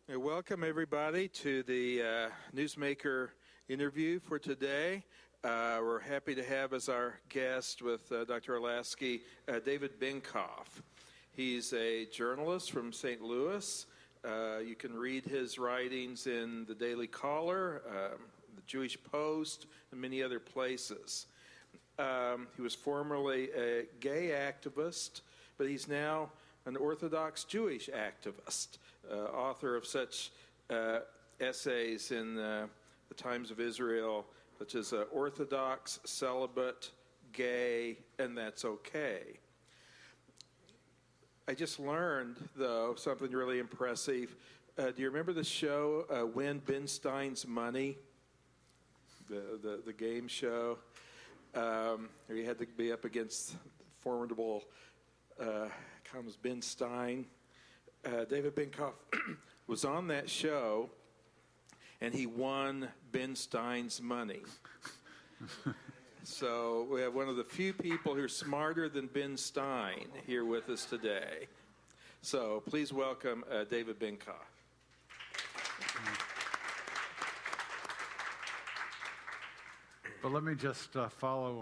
Welcome, everybody, to the Newsmaker interview for today. We're happy to have as our guest with Dr. Orlowski, David Benkof. He's a journalist from St. Louis. You can read his writings in the Daily Caller, the Jewish Post, and many other places. He was formerly a gay activist, but he's now an Orthodox Jewish activist, author of such essays in the Times of Israel, such as Orthodox, Celibate, Gay, and That's Okay. I just learned, though, something really impressive. Do you remember the show, Win Ben Stein's Money? The game show? Where you had to be up against formidable comes Ben Stein. David Benkof was on that show, and he won Ben Stein's money. So we have one of the few people who are smarter than Ben Stein here with us today. So please welcome David Benkof. Well, let me just follow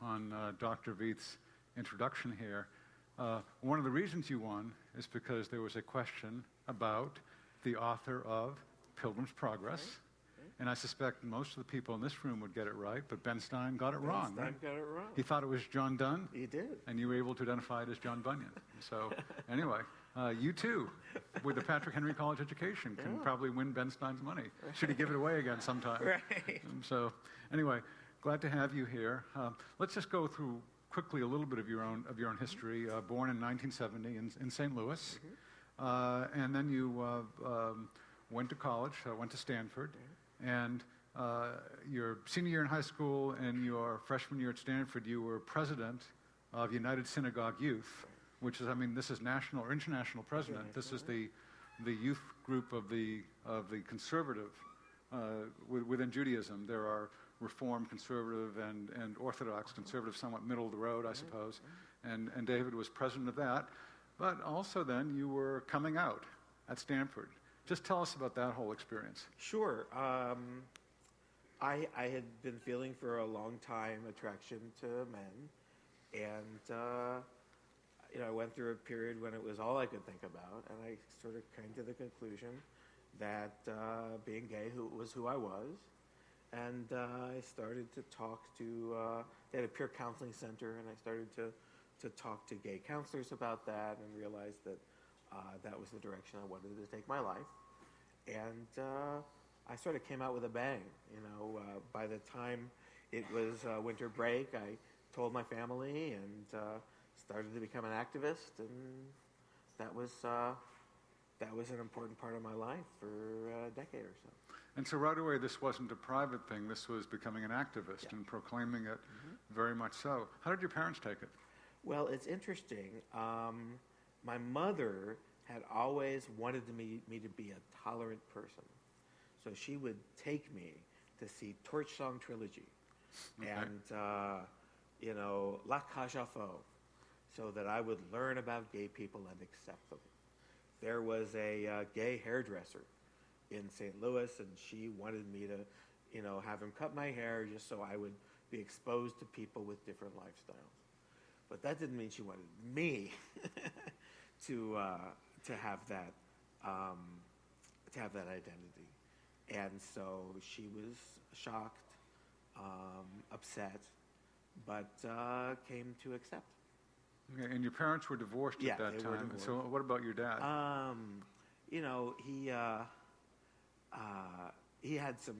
on Dr. Veith's introduction here. One of the reasons you won is because there was a question about the author of Pilgrim's Progress. And I suspect most of the people in this room would get it right, but Ben Stein got it wrong. Ben Stein got it wrong. He thought it was John Donne. He did. And you were able to identify it as John Bunyan. So anyway, you too, with the Patrick Henry College education, can probably win Ben Stein's money. Should he give it away again sometime? Right. So anyway, glad to have you here. Let's just go through quickly a little bit of your own history. Born in 1970 in St. Louis, and then you went to college, went to Stanford, and your senior year in high school and your freshman year at Stanford, you were president of United Synagogue Youth, which is, this is national or international president. This is the youth group of the conservative within Judaism. There are Reform, conservative, and Orthodox, conservative, somewhat middle of the road, I suppose. And David was president of that. But also then you were coming out at Stanford. Just tell us about that whole experience. Sure. I had been feeling for a long time attraction to men. And, I went through a period when it was all I could think about. And I sort of came to the conclusion that being gay was who I was. And I started to talk to, they had a peer counseling center, and I started to talk to gay counselors about that and realized that that was the direction I wanted to take my life. And I sort of came out with a bang. By the time it was winter break, I told my family and started to become an activist, and that was an important part of my life for a decade or so. And so right away, this wasn't a private thing. This was becoming an activist and proclaiming it very much so. How did your parents take it? Well, it's interesting. My mother had always wanted me to be a tolerant person. So she would take me to see Torch Song Trilogy and, La Cage aux Folles, so that I would learn about gay people and accept them. There was a gay hairdresser in St. Louis, and she wanted me to, have him cut my hair just so I would be exposed to people with different lifestyles. But that didn't mean she wanted me to have that identity. And so she was shocked, upset, but came to accept. Okay, and your parents were divorced at that time. So what about your dad? He had some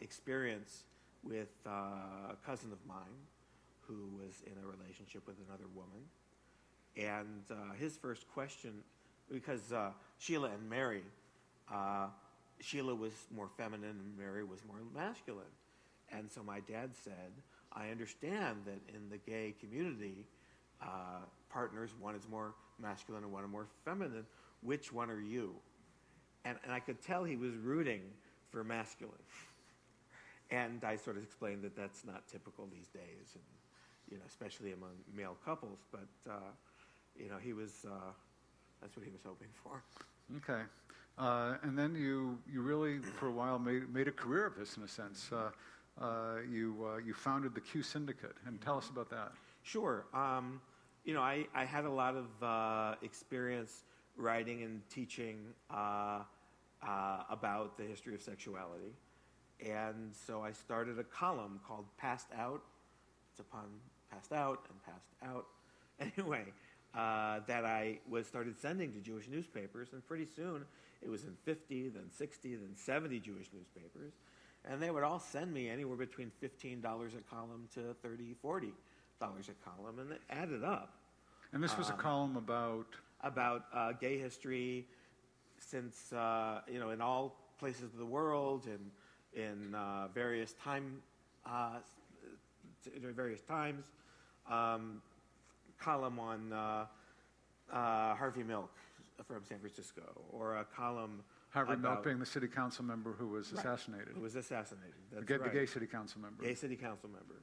experience with a cousin of mine who was in a relationship with another woman. And his first question, because Sheila and Mary, Sheila was more feminine and Mary was more masculine. And so my dad said, I understand that in the gay community, partners, one is more masculine and one is more feminine. Which one are you? And I could tell he was rooting for masculine. And I sort of explained that that's not typical these days, and especially among male couples. But he was that's what he was hoping for. Okay. And then you really, for a while, made a career of this, in a sense. You founded the Q Syndicate, and tell us about that. Sure. I had a lot of experience writing and teaching about the history of sexuality. And so I started a column called Passed Out. It's upon Passed Out and Passed Out. Anyway, that I started sending to Jewish newspapers, and pretty soon it was in 50, then 60, then 70 Jewish newspapers. And they would all send me anywhere between $15 a column to $30, $40 a column, and it added up. And this was a column about? About gay history since, in all places of the world and in various times. Column on Harvey Milk from San Francisco, or a column Harvey about Milk being the city council member who was assassinated. Who was assassinated. That's The right. gay city council member. Gay city council member.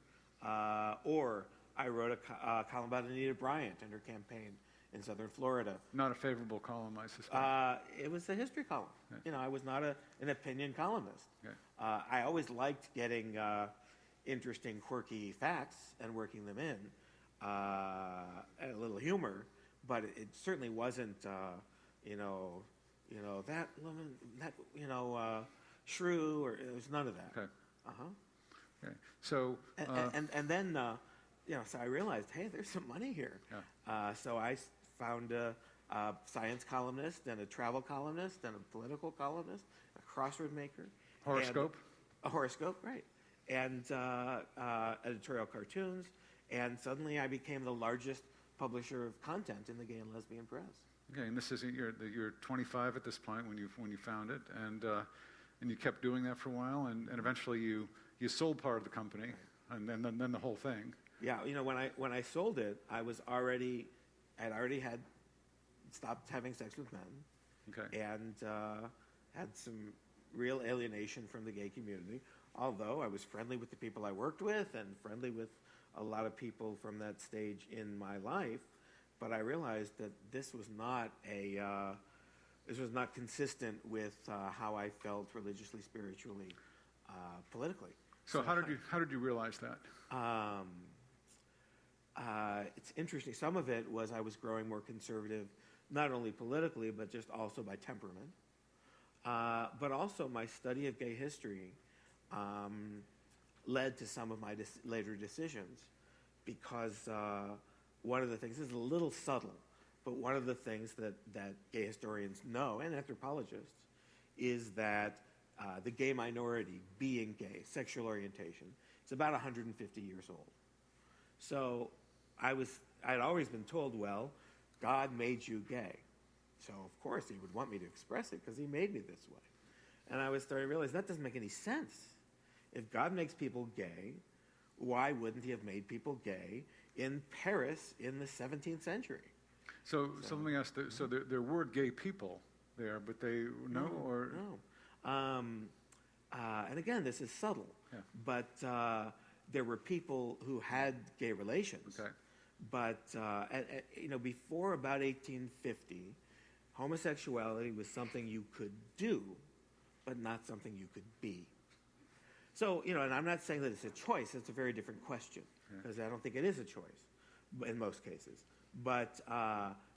Or I wrote a column about Anita Bryant and her campaign in southern Florida. Not a favorable column, I suspect. It was a history column. Okay. I was not an opinion columnist. Okay. I always liked getting interesting, quirky facts and working them in, and a little humor, but it certainly wasn't, that woman, that shrew, or it was none of that. Okay. Uh-huh. Okay. So, and then, so I realized, hey, there's some money here. Yeah. So I found a science columnist and a travel columnist and a political columnist, a crossword maker. horoscope? A horoscope, right. And editorial cartoons. And suddenly I became the largest publisher of content in the gay and lesbian press. Okay, and this is you're 25 at this point when you found it, and you kept doing that for a while, and eventually you sold part of the company, and then the whole thing. Yeah, when I sold it, I'd already had stopped having sex with men. Okay. And had some real alienation from the gay community, although I was friendly with the people I worked with and friendly with a lot of people from that stage in my life. But I realized that this was not consistent with how I felt religiously, spiritually, politically. So how did you realize that? It's interesting. Some of it was I was growing more conservative, not only politically, but just also by temperament. But also my study of gay history led to some of my later decisions, because one of the things, this is a little subtle, but one of the things that gay historians know, and anthropologists, is that the gay minority, being gay, sexual orientation, is about 150 years old. So I'd always been told, well, God made you gay. So of course he would want me to express it because he made me this way. And I was starting to realize that doesn't make any sense. If God makes people gay, why wouldn't he have made people gay in Paris in the 17th century? So let me ask, so there were gay people there, but they, no? And again, this is subtle, Yeah. but there were people who had gay relations. Okay. But, before about 1850, homosexuality was something you could do, but not something you could be. So, and I'm not saying that it's a choice. It's a very different question, because I don't think it is a choice in most cases. But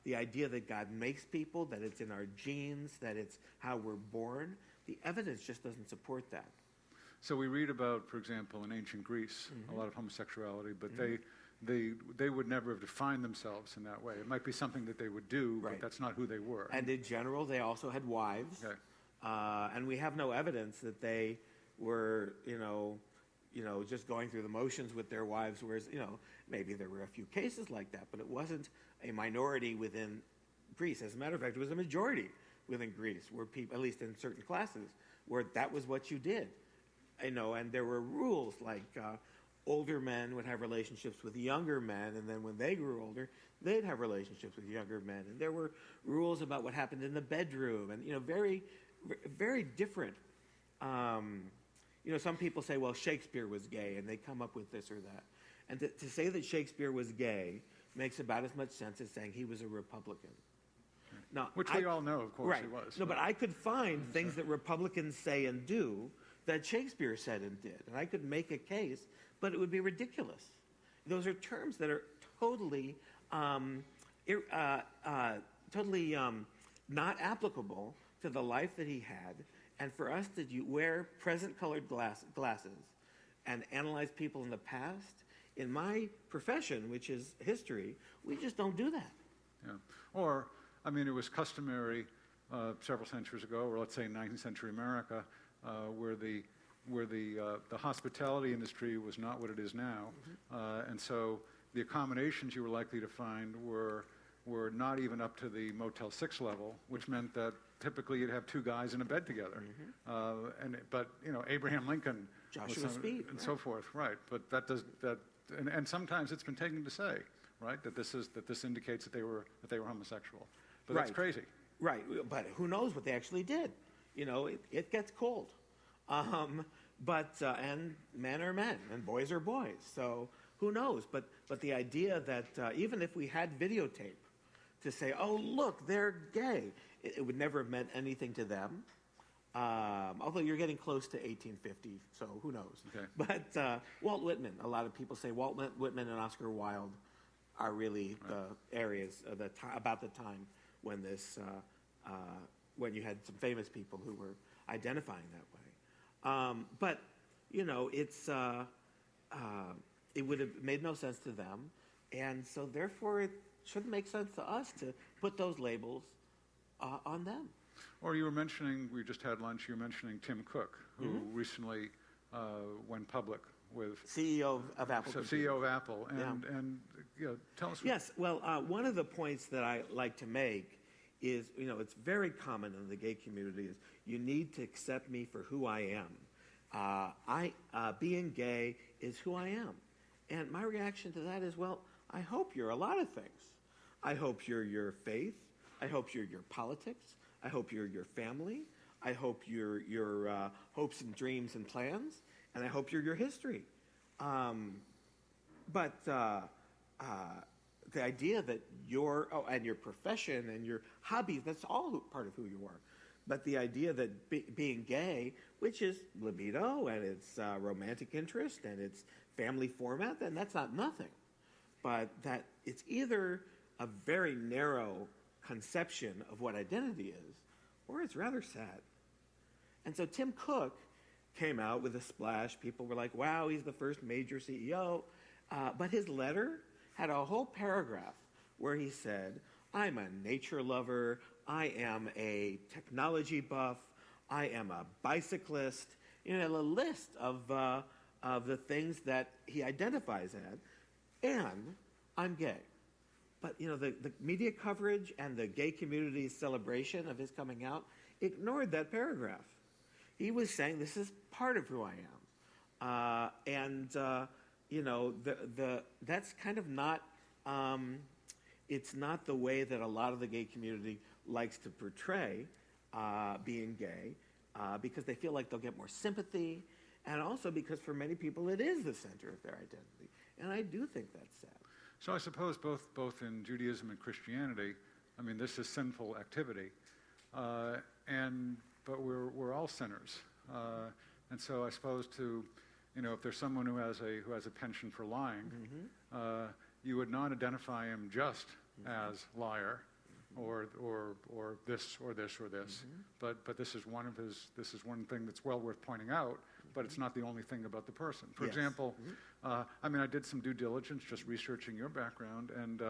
the idea that God makes people, that it's in our genes, that it's how we're born, the evidence just doesn't support that. So we read about, for example, in ancient Greece, a lot of homosexuality, but they would never have defined themselves in that way. It might be something that they would do, Right. but that's not who they were. And in general, they also had wives. Okay. And we have no evidence that they were, just going through the motions with their wives, whereas, maybe there were a few cases like that, but it wasn't a minority within Greece. As a matter of fact, it was a majority within Greece, where people, at least in certain classes, where that was what you did. And there were rules like older men would have relationships with younger men, and then when they grew older, they'd have relationships with younger men. And there were rules about what happened in the bedroom, and very, very different. Some people say, well, Shakespeare was gay, and they come up with this or that. And to say that Shakespeare was gay makes about as much sense as saying he was a Republican. Now, Which we all know, of course, right. he was. No, but I could find things that Republicans say and do that Shakespeare said and did, and I could make a case, but it would be ridiculous. Those are terms that are totally, not applicable to the life that he had, and for us to wear present-colored glasses and analyze people in the past, in my profession, which is history, we just don't do that. Yeah. Or, I mean, it was customary several centuries ago, or let's say in 19th century America, where the hospitality industry was not what it is now, and so the accommodations you were likely to find were not even up to the Motel 6 level, which meant that typically you'd have two guys in a bed together. But Abraham Lincoln, Joshua Speed, and so forth, right? But and sometimes it's been taken to say, right, that this indicates that they were homosexual. But that's crazy. Right, but who knows what they actually did? It gets cold. And men are men, and boys are boys. So who knows? But the idea that even if we had videotape to say, oh, look, they're gay, it would never have meant anything to them. Although you're getting close to 1850, so who knows? Okay. But Walt Whitman, a lot of people say Walt Whitman and Oscar Wilde are really the areas about the time when when you had some famous people who were identifying that way. But it would have made no sense to them, and so therefore it shouldn't make sense to us to put those labels on them. Or you were mentioning, we just had lunch, you were mentioning Tim Cook, who recently went public with... CEO of Apple. CEO of Apple. And tell us... Yes, well, one of the points that I like to make is, it's very common in the gay community is you need to accept me for who I am. Being gay is who I am. And my reaction to that is, well, I hope you're a lot of things. I hope you're your faith. I hope you're your politics. I hope you're your family. I hope you're your hopes and dreams and plans. And I hope you're your history. But the idea that and your profession and your hobbies, that's all part of who you are. But the idea that being gay, which is libido and it's romantic interest and it's family format, then that's not nothing. But that it's either a very narrow conception of what identity is, or it's rather sad. And so Tim Cook came out with a splash. People were like, wow, he's the first major CEO. But his letter had a whole paragraph where he said, I'm a nature lover, I am a technology buff, I am a bicyclist, a list of the things that he identifies as, and I'm gay. But, the media coverage and the gay community's celebration of his coming out ignored that paragraph. He was saying, this is part of who I am. That's kind of not, it's not the way that a lot of the gay community likes to portray being gay, because they feel like they'll get more sympathy, and also because for many people it is the center of their identity. And I do think that's sad. So I suppose both in Judaism and Christianity, I mean, this is sinful activity, but we're all sinners, and so I suppose if there's someone who has a penchant for lying, you would not identify him just as liar, or this or this or this, but this is one thing that's well worth pointing out. But it's not the only thing about the person. For example, I did some due diligence just researching your background, and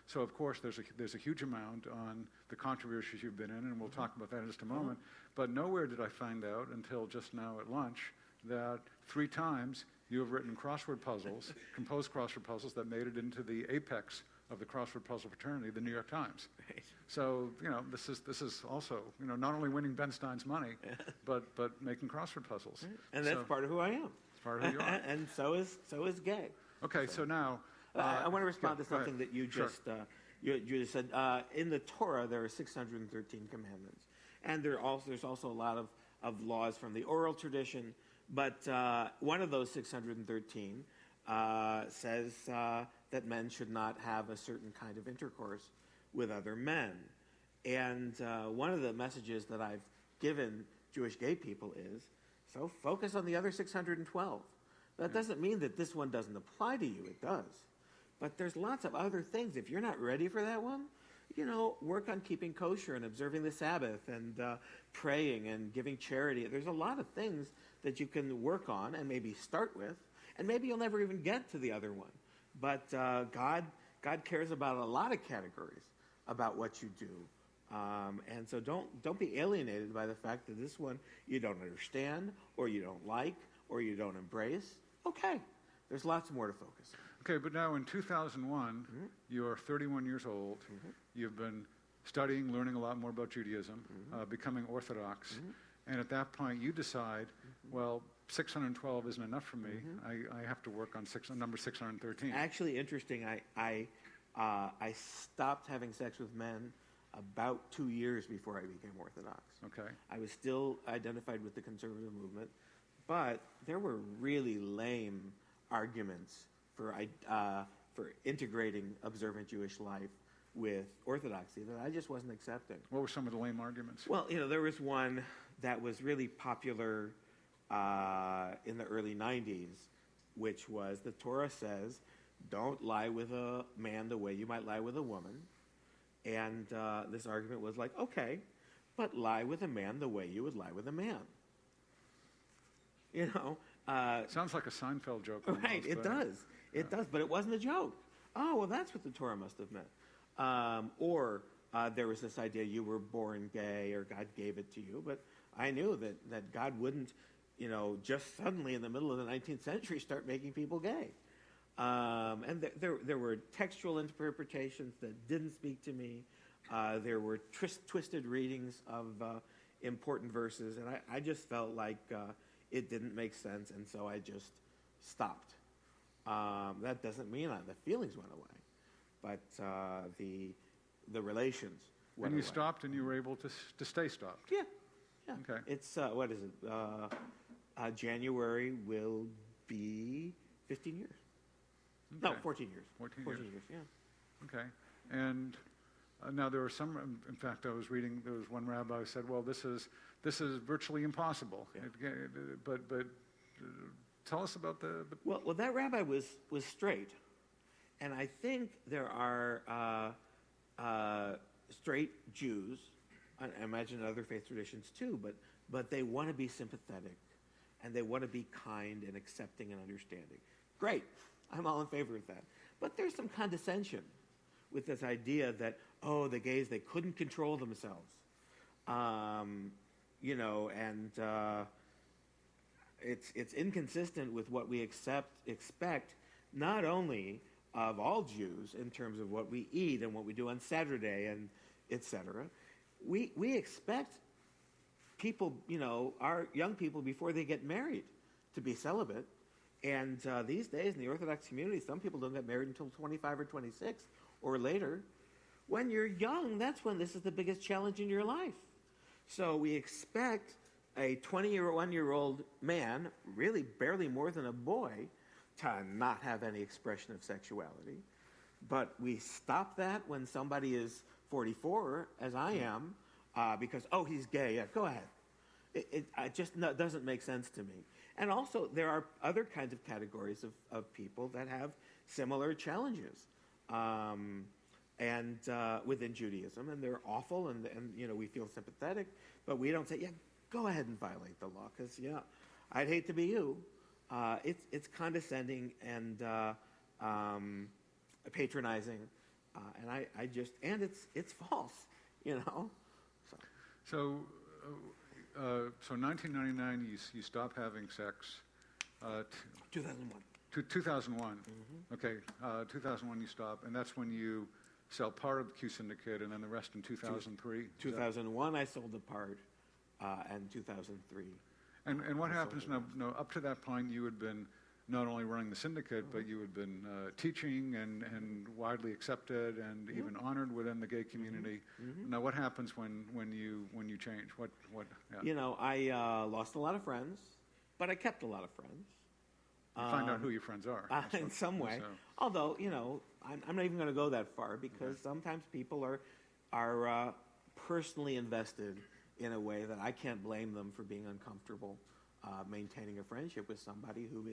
so of course there's a huge amount on the controversies you've been in, and we'll talk about that in just a moment. But nowhere did I find out until just now at lunch that 3 times you have written crossword puzzles, composed crossword puzzles that made it into the apex of the crossword puzzle fraternity, the New York Times. Right. So this is also not only winning Ben Stein's money, but making crossword puzzles. Right. And that's part of who I am. It's part of who you are. And so is gay. Okay, so now I want to respond to something that you just you just said. In the Torah, there are 613 commandments, and there's also a lot of laws from the oral tradition. But one of those 613 says that men should not have a certain kind of intercourse with other men. And one of the messages that I've given Jewish gay people is, so focus on the other 612. That doesn't mean that this one doesn't apply to you. It does. But there's lots of other things. If you're not ready for that one, work on keeping kosher and observing the Sabbath and praying and giving charity. There's a lot of things that you can work on and maybe start with, and maybe you'll never even get to the other one. But God cares about a lot of categories about what you do. And so don't be alienated by the fact that this one you don't understand or you don't like or you don't embrace. Okay, there's lots more to focus on. Okay, but now in 2001, you're 31 years old. You've been studying, learning a lot more about Judaism, becoming Orthodox. And at that point, you decide, well, 612 isn't enough for me. I have to work on number 613. Actually, interesting. I stopped having sex with men about 2 years before I became Orthodox. Okay. I was still identified with the conservative movement, but there were really lame arguments for integrating observant Jewish life with Orthodoxy that I just wasn't accepting. What were some of the lame arguments? Well, there was one that was really popular in the early 90s, which was the Torah says, don't lie with a man the way you might lie with a woman. And this argument was like, okay, but lie with a man the way you would lie with a man. Sounds like a Seinfeld joke. Right, it does. It does, but it wasn't a joke. Oh, well, that's what the Torah must have meant. Or there was this idea you were born gay or God gave it to you, but I knew that God wouldn't, just suddenly in the middle of the 19th century start making people gay. And there were textual interpretations that didn't speak to me. There were twisted readings of important verses, and I just felt like it didn't make sense, and so I just stopped. That doesn't mean the feelings went away, but the relations went away. And you stopped, and you were able to stay stopped. Yeah. Okay. It's what is it? January will be 15 years. Okay. No, 14 years. 14 years, yeah. Okay. And now there were some, in fact, I was reading, there was one rabbi who said, well, this is virtually impossible. Yeah. But tell us about the... Well, that rabbi was straight. And I think there are straight Jews, I imagine other faith traditions too, but they want to be sympathetic and they want to be kind and accepting and understanding. Great. I'm all in favor of that. But there's some condescension with this idea that, the gays, they couldn't control themselves. It's inconsistent with what we expect, not only of all Jews in terms of what we eat and what we do on Saturday and etc. We expect people, our young people before they get married to be celibate. And these days in the Orthodox community, some people don't get married until 25 or 26 or later. When you're young, that's when this is the biggest challenge in your life. So we expect a 21-year-old man, really barely more than a boy, to not have any expression of sexuality. But we stop that when somebody is 44, as I am, because, he's gay. Yeah, go ahead. It just doesn't make sense to me. And also, there are other kinds of categories of people that have similar challenges and within Judaism, and they're awful, and we feel sympathetic, but we don't say, yeah, go ahead and violate the law, because, I'd hate to be you. It's condescending and patronizing, and it's false, So 1999, you stop having sex. 2001. 2001. Okay, 2001 you stop, and that's when you sell part of the Q Syndicate, and then the rest in 2003. 2001, I sold the part, and 2003. And what happens now? Up to that point, you had been not only running the syndicate, but you had been teaching and widely accepted and even honored within the gay community. Now, what happens when you change? What? Yeah. I lost a lot of friends, but I kept a lot of friends. You find out who your friends are. In some way. So. Although, I'm not even going to go that far because sometimes people are personally invested in a way that I can't blame them for being uncomfortable maintaining a friendship with somebody who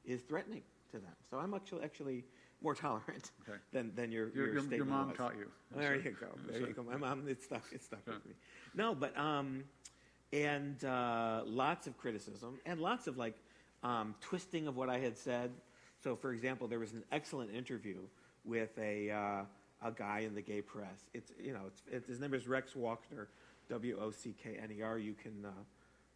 is threatening to them. So I'm actually more tolerant than your statement Your mom was. taught you. There you go. There you go. My mom, it stuck with me. No, but and lots of criticism and lots of twisting of what I had said. So, for example, there was an excellent interview with a guy in the gay press. His name is Rex Walkner, Wockner. You can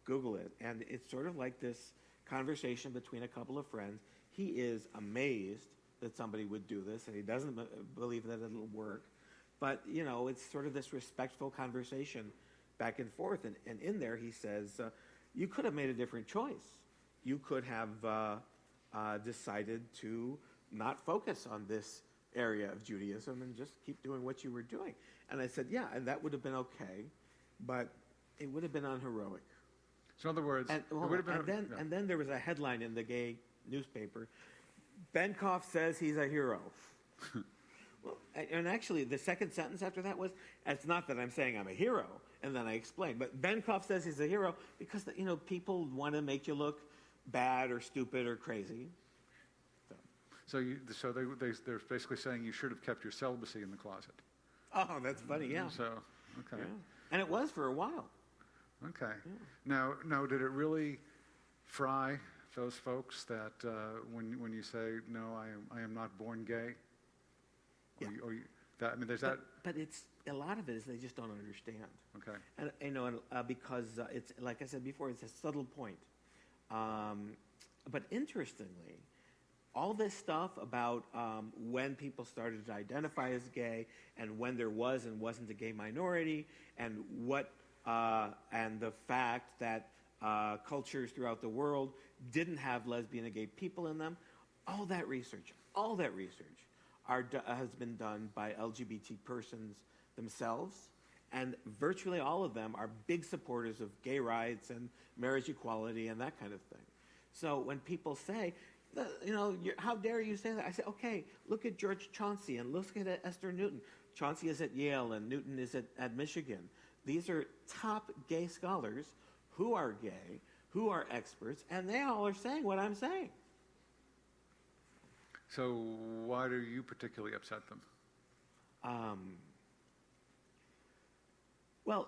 Google it, and it's sort of like this conversation between a couple of friends. He is amazed that somebody would do this, and he doesn't believe that it'll work. But it's sort of this respectful conversation back and forth. And in there, he says, "You could have made a different choice. You could have decided to not focus on this area of Judaism and just keep doing what you were doing." And I said, "Yeah, and that would have been okay, but it would have been unheroic." So, in other words, and then there was a headline in the gay newspaper: Benkof says he's a hero. Well, and actually, the second sentence after that was, "It's not that I'm saying I'm a hero," and then I explained. But Benkof says he's a hero because people want to make you look bad or stupid or crazy. So they're basically saying you should have kept your celibacy in the closet. Oh, that's funny. Yeah. So okay. Yeah. And it was for a while. Okay. Yeah. Now, did it really fry those folks that when you say no, I am not born gay? Yeah. There's that. But it's a lot of it is they just don't understand. Okay. And because it's like I said before, it's a subtle point. But interestingly, all this stuff about when people started to identify as gay and when there was and wasn't a gay minority and and the fact that cultures throughout the world didn't have lesbian and gay people in them, all that research has been done by LGBT persons themselves, and virtually all of them are big supporters of gay rights and marriage equality and that kind of thing. So when people say, how dare you say that? I say, okay, look at George Chauncey and look at Esther Newton. Chauncey is at Yale and Newton is at Michigan. These are top gay scholars who are gay, who are experts, and they all are saying what I'm saying. So why do you particularly upset them? Well,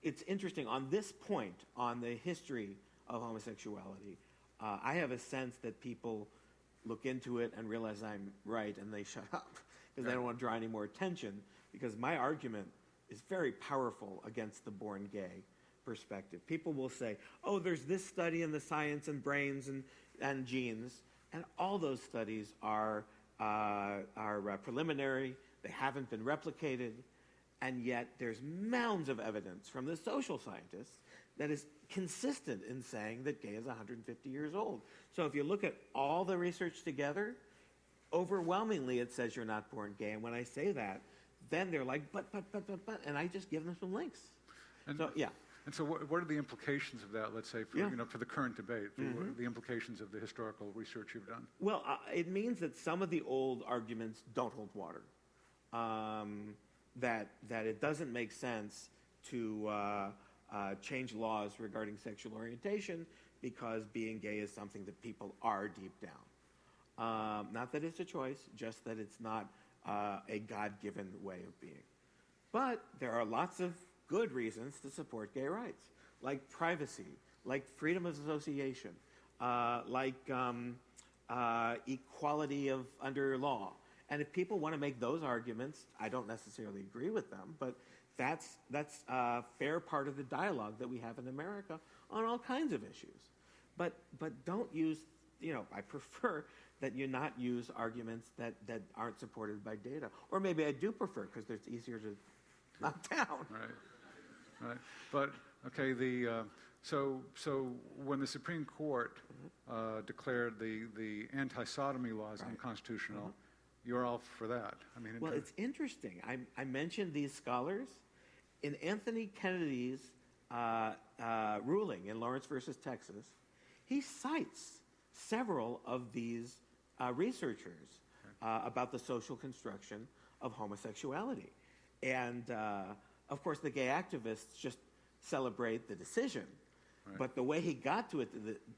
it's interesting. On this point, on the history of homosexuality, I have a sense that people look into it and realize I'm right, and they shut up because they don't want to draw any more attention, because my argument is very powerful against the born gay perspective. People will say, oh, there's this study in the science and brains and genes, and all those studies are preliminary. They haven't been replicated, and yet there's mounds of evidence from the social scientists that is consistent in saying that gay is 150 years old. So if you look at all the research together, overwhelmingly it says you're not born gay. And when I say that, then they're like, but, and I just give them some links. And so, yeah. And so what are the implications of that, let's say, for the current debate, what are the implications of the historical research you've done? Well, it means that some of the old arguments don't hold water. That it doesn't make sense to change laws regarding sexual orientation because being gay is something that people are deep down. Not that it's a choice, just that it's not a God-given way of being. But there are lots of good reasons to support gay rights, like privacy, like freedom of association, like equality under law. And if people want to make those arguments, I don't necessarily agree with them, but that's a fair part of the dialogue that we have in America on all kinds of issues. But don't use, I prefer that you not use arguments that aren't supported by data. Or maybe I do prefer because it's easier to knock down. Right. But, okay, so when the Supreme Court declared the anti-sodomy laws unconstitutional, you're all for that. Well, it's interesting. I mentioned these scholars. In Anthony Kennedy's ruling in Lawrence versus Texas, he cites several of these researchers about the social construction of homosexuality. And of course, the gay activists just celebrate the decision. Right. But the way he got to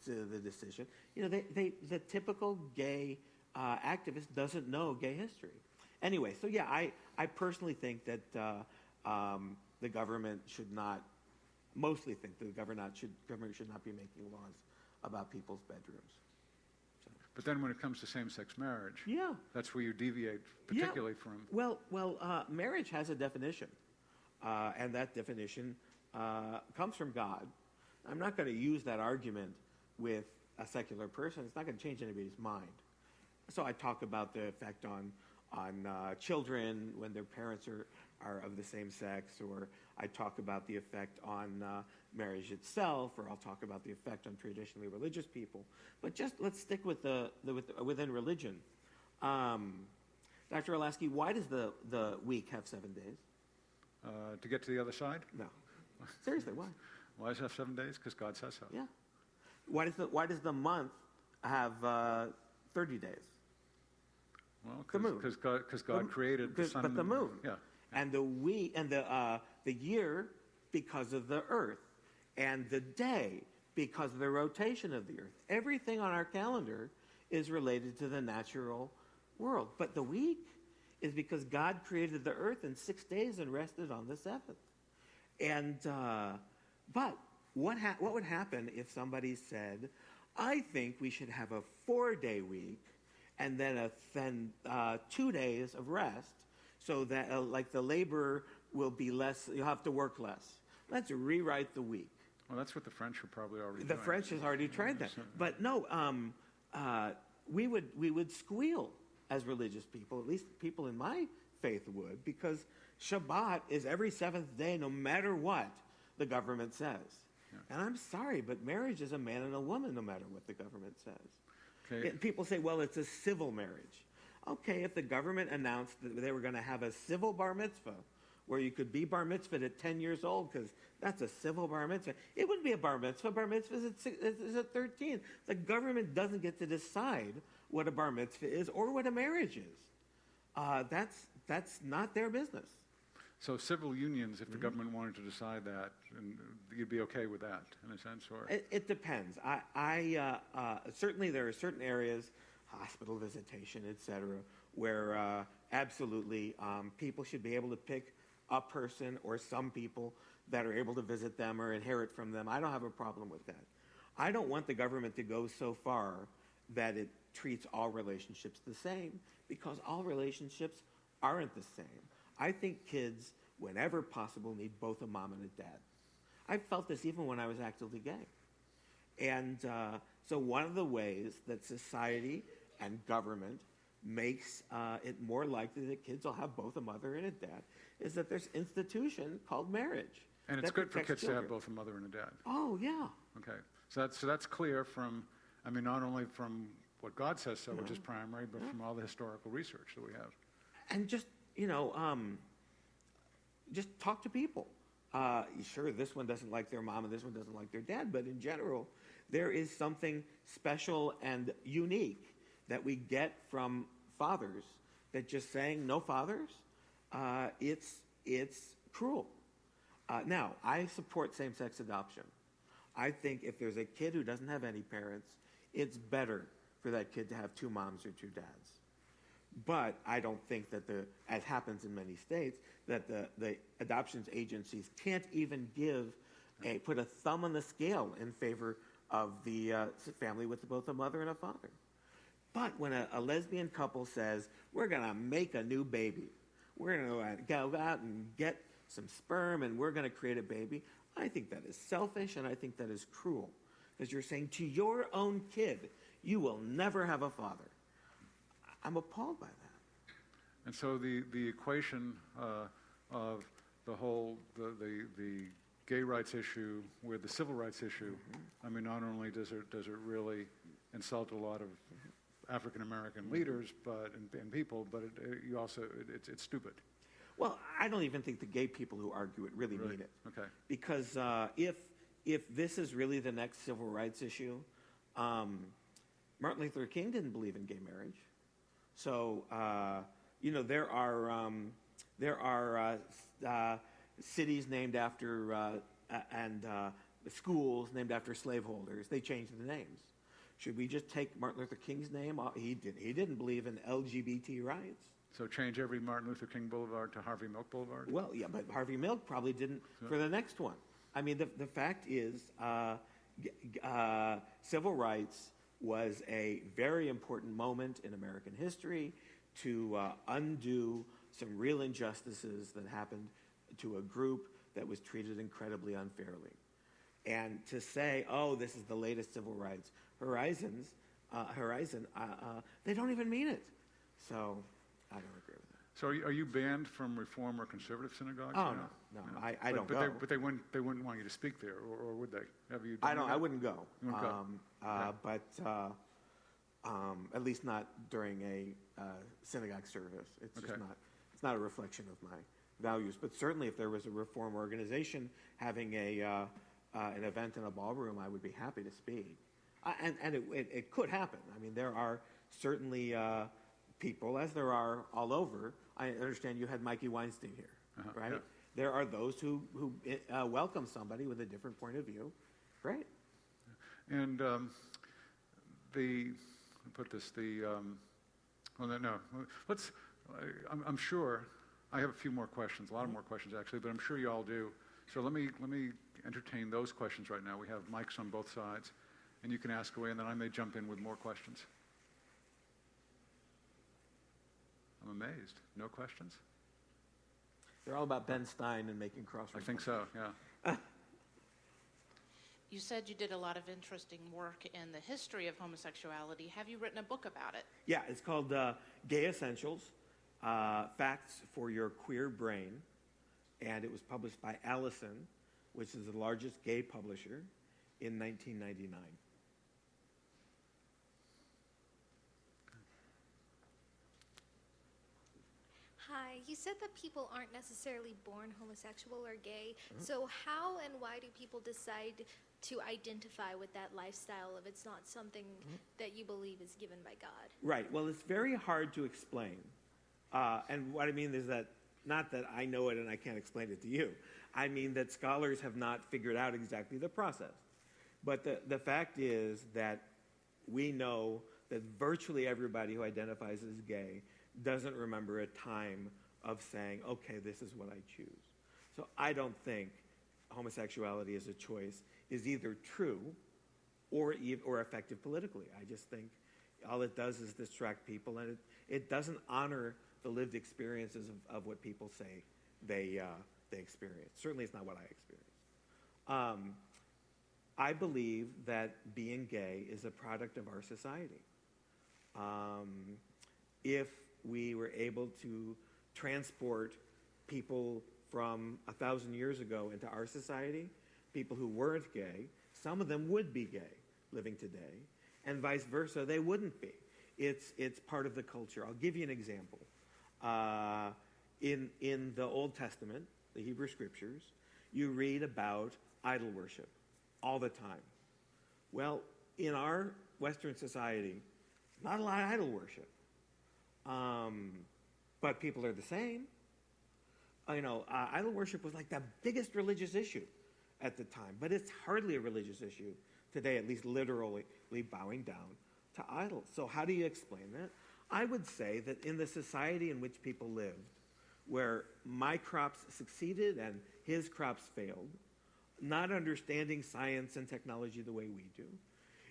the decision, the typical gay activist doesn't know gay history. Anyway, so yeah, I personally think that the government should not, mostly think that the government should not be making laws about people's bedrooms. So. But then when it comes to same-sex marriage, yeah, that's where you deviate particularly from. Well, marriage has a definition, and that definition comes from God. I'm not going to use that argument with a secular person. It's not going to change anybody's mind. So I talk about the effect on children when their parents are of the same sex, or I talk about the effect on marriage itself, or I'll talk about the effect on traditionally religious people. But just let's stick with within religion. Dr. Olasky, why does the week have 7 days? To get to the other side? No. Seriously, why? Why does it have 7 days? Because God says so. Yeah. Why does the month have 30 days? Well, because God created the sun. But the moon. Yeah. And the week and the year because of the earth, and the day because of the rotation of the earth. Everything on our calendar is related to the natural world. But the week is because God created the earth in 6 days and rested on the seventh. And but what would happen if somebody said, "I think we should have a 4-day week and then 2 days of rest, so that like the labor will be less, you'll have to work less. Let's rewrite the week." Well, that's what the French are probably already doing. The French has already tried that. But no, we would squeal as religious people, at least people in my faith would, because Shabbat is every seventh day, no matter what the government says. Yeah. And I'm sorry, but marriage is a man and a woman, no matter what the government says. Okay. People say, well, it's a civil marriage. Okay, if the government announced that they were going to have a civil bar mitzvah, where you could be bar mitzvahed at 10 years old, because that's a civil bar mitzvah. It wouldn't be a bar mitzvah. Bar mitzvah is at 13. The government doesn't get to decide what a bar mitzvah is or what a marriage is. That's not their business. So civil unions, if the government wanted to decide that, and you'd be okay with that, in a sense, or it depends. I certainly there are certain areas, hospital visitation, etc., where absolutely people should be able to pick a person or some people that are able to visit them or inherit from them. I don't have a problem with that. I don't want the government to go so far that it treats all relationships the same, because all relationships aren't the same. I think kids, whenever possible, need both a mom and a dad. I felt this even when I was actively gay. And so one of the ways that society and government makes it more likely that kids will have both a mother and a dad is that there's an institution called marriage. And it's good for kids to have both a mother and a dad. Oh, yeah. Okay. So that's clear from, I mean, not only from what God says so, which is primary, but from all the historical research that we have. And just, just talk to people. Sure, this one doesn't like their mom and this one doesn't like their dad, but in general, there is something special and unique that we get from fathers that just saying no fathers, it's cruel. Now, I support same-sex adoption. I think if there's a kid who doesn't have any parents, it's better for that kid to have 2 moms or 2 dads. But I don't think that as happens in many states, that the adoptions agencies can't even put a thumb on the scale in favor of the family with both a mother and a father. But when a lesbian couple says, we're going to make a new baby, we're going to go out and get some sperm and we're going to create a baby, I think that is selfish and I think that is cruel. Because you're saying to your own kid, you will never have a father. I'm appalled by that. And so the equation of the whole the gay rights issue with the civil rights issue, I mean, not only does it really insult a lot of African American leaders, and people, but it's stupid. Well, I don't even think the gay people who argue it really mean it. Okay. Because if this is really the next civil rights issue, Martin Luther King didn't believe in gay marriage. So there are cities named after and schools named after slaveholders. They changed the names. Should we just take Martin Luther King's name? He didn't believe in LGBT rights. So change every Martin Luther King Boulevard to Harvey Milk Boulevard? Well, yeah, but Harvey Milk probably didn't for the next one. I mean, the fact is, civil rights was a very important moment in American history to undo some real injustices that happened to a group that was treated incredibly unfairly. And to say, oh, this is the latest civil rights horizon, they don't even mean it. So I don't agree with that. So are you banned from Reform or conservative synagogues? Oh, no, I don't go. But they wouldn't want you to speak there, or would they? Have you done that? I wouldn't go. You wouldn't go. But at least not during a synagogue service. It's just not. It's not a reflection of my values. But certainly, if there was a reform organization having an event in a ballroom, I would be happy to speak. And it could happen. I mean, there are certainly people, as there are all over. I understand you had Mikey Weinstein here, right? Yeah. There are those who welcome somebody with a different point of view. Great. And I'm sure I have a few more questions, a lot of more questions actually, but I'm sure you all do. So let me entertain those questions right now. We have mics on both sides, and you can ask away, and then I may jump in with more questions. I'm amazed. No questions? They're all about Ben Stein and making cross references. I think so, yeah. You said you did a lot of interesting work in the history of homosexuality. Have you written a book about it? Yeah, it's called Gay Essentials, Facts for Your Queer Brain. And it was published by Allison, which is the largest gay publisher, in 1999. Hi, you said that people aren't necessarily born homosexual or gay. So how and why do people decide to identify with that lifestyle if it's not something that you believe is given by God? Right. Well, it's very hard to explain. And what I mean is that, not that I know it and I can't explain it to you. I mean that scholars have not figured out exactly the process. But the fact is that we know that virtually everybody who identifies as gay doesn't remember a time of saying, okay, this is what I choose. So I don't think homosexuality as a choice is either true or effective politically. I just think all it does is distract people, and it doesn't honor the lived experiences of what people say they experience. Certainly it's not what I experience. I believe that being gay is a product of our society. If we were able to transport people from 1,000 years ago into our society, people who weren't gay, some of them would be gay living today, and vice versa, they wouldn't be. It's part of the culture. I'll give you an example. In the Old Testament, the Hebrew Scriptures, you read about idol worship all the time. Well, in our Western society, not a lot of idol worship. But people are the same. Idol worship was like the biggest religious issue at the time, but it's hardly a religious issue today, at least literally bowing down to idols. So how do you explain that? I would say that in the society in which people lived, where my crops succeeded and his crops failed, not understanding science and technology the way we do,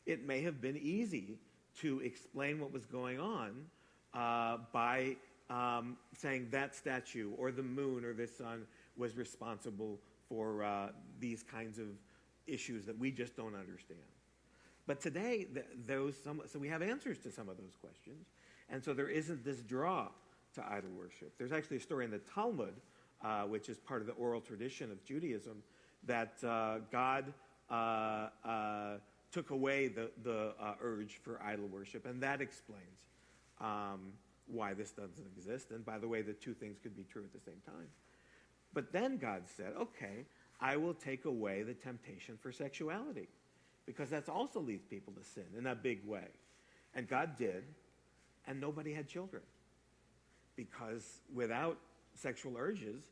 it may have been easy to explain what was going on by saying that statue or the moon or the sun was responsible for these kinds of issues that we just don't understand. But today, so we have answers to some of those questions, and so there isn't this draw to idol worship. There's actually a story in the Talmud, which is part of the oral tradition of Judaism, that God took away the urge for idol worship, and that explains why this doesn't exist. And by the way, the two things could be true at the same time. But then God said, okay, I will take away the temptation for sexuality, because that also leads people to sin in a big way. And God did, and nobody had children. Because without sexual urges,